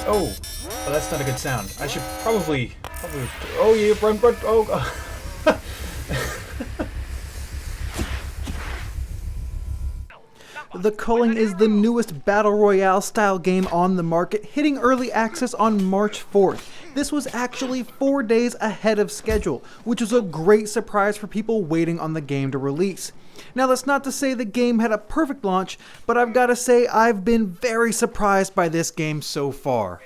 Oh, well, that's not a good sound. I should probably. Oh, yeah, run, run. Oh. The Culling is the newest Battle Royale style game on the market, hitting early access on March 4th. This was actually 4 days ahead of schedule, which was a great surprise for people waiting on the game to release. Now, that's not to say the game had a perfect launch, but I've got to say I've been very surprised by this game so far.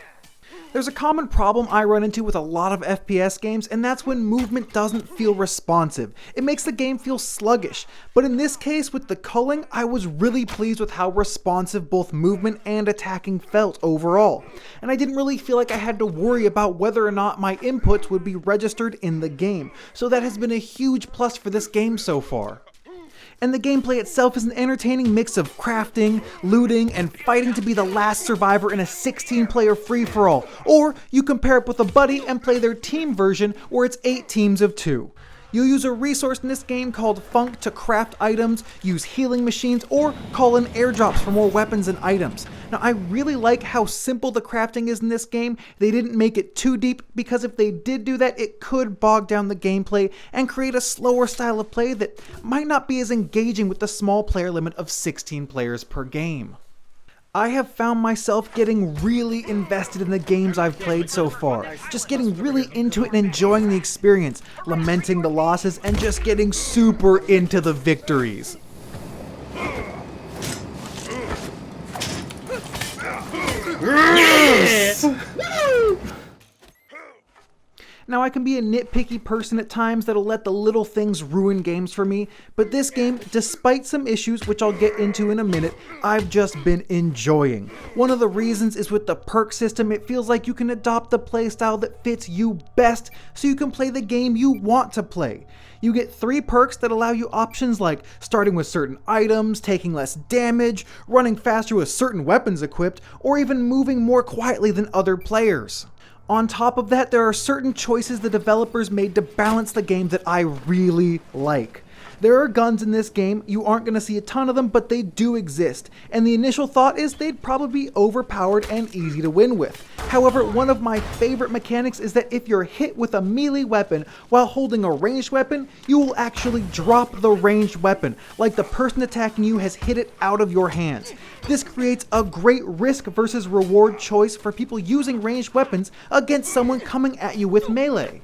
There's a common problem I run into with a lot of FPS games, and that's when movement doesn't feel responsive. It makes the game feel sluggish. But in this case, with the Culling, I was really pleased with how responsive both movement and attacking felt overall. And I didn't really feel like I had to worry about whether or not my inputs would be registered in the game. So that has been a huge plus for this game so far. And the gameplay itself is an entertaining mix of crafting, looting, and fighting to be the last survivor in a 16-player free-for-all. Or you can pair up with a buddy and play their team version where it's 8 teams of 2. You'll use a resource in this game called Funk to craft items, use healing machines, or call in airdrops for more weapons and items. Now, I really like how simple the crafting is in this game. They didn't make it too deep, because if they did do that, it could bog down the gameplay and create a slower style of play that might not be as engaging with the small player limit of 16 players per game. I have found myself getting really invested in the games I've played so far, just getting really into it and enjoying the experience, lamenting the losses, and just getting super into the victories. Yes! Now, I can be a nitpicky person at times that'll let the little things ruin games for me, but this game, despite some issues, which I'll get into in a minute, I've just been enjoying. One of the reasons is with the perk system. It feels like you can adopt the playstyle that fits you best, so you can play the game you want to play. You get 3 perks that allow you options like starting with certain items, taking less damage, running faster with certain weapons equipped, or even moving more quietly than other players. On top of that, there are certain choices the developers made to balance the game that I really like. There are guns in this game. You aren't going to see a ton of them, but they do exist. And the initial thought is they'd probably be overpowered and easy to win with. However, one of my favorite mechanics is that if you're hit with a melee weapon while holding a ranged weapon, you will actually drop the ranged weapon, like the person attacking you has hit it out of your hands. This creates a great risk versus reward choice for people using ranged weapons against someone coming at you with melee.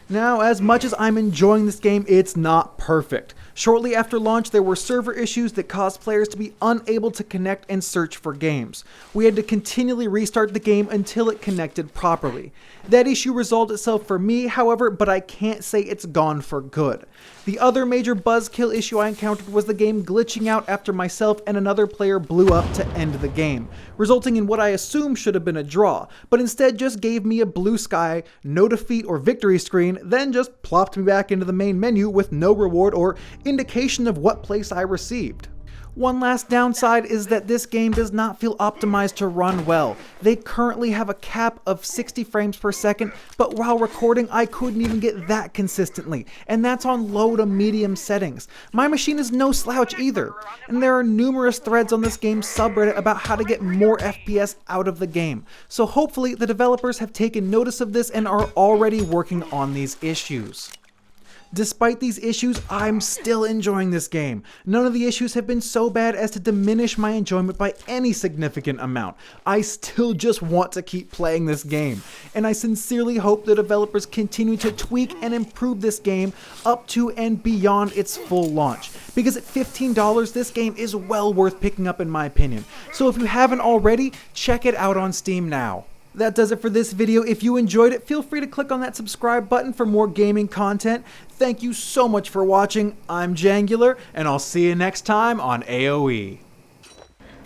Now, as much as I'm enjoying this game, it's not perfect. Shortly after launch, there were server issues that caused players to be unable to connect and search for games. We had to continually restart the game until it connected properly. That issue resolved itself for me, however, but I can't say it's gone for good. The other major buzzkill issue I encountered was the game glitching out after myself and another player blew up to end the game, resulting in what I assume should have been a draw, but instead just gave me a blue sky, no defeat or victory screen, then just plopped me back into the main menu with no reward or indication of what place I received. One last downside is that this game does not feel optimized to run well. They currently have a cap of 60 frames per second, but while recording I couldn't even get that consistently, and that's on low to medium settings. My machine is no slouch either, and there are numerous threads on this game's subreddit about how to get more FPS out of the game. So hopefully the developers have taken notice of this and are already working on these issues. Despite these issues, I'm still enjoying this game. None of the issues have been so bad as to diminish my enjoyment by any significant amount. I still just want to keep playing this game, and I sincerely hope the developers continue to tweak and improve this game up to and beyond its full launch, because at $15 this game is well worth picking up in my opinion. So if you haven't already, check it out on Steam now. That does it for this video. If you enjoyed it, feel free to click on that subscribe button for more gaming content. Thank you so much for watching. I'm Jangular, and I'll see you next time on AoE.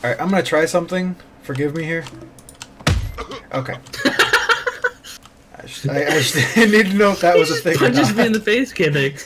Alright, I'm gonna try something. Forgive me here. Okay. I just need to know if that was a thing or Punches not. me in the face, kidding.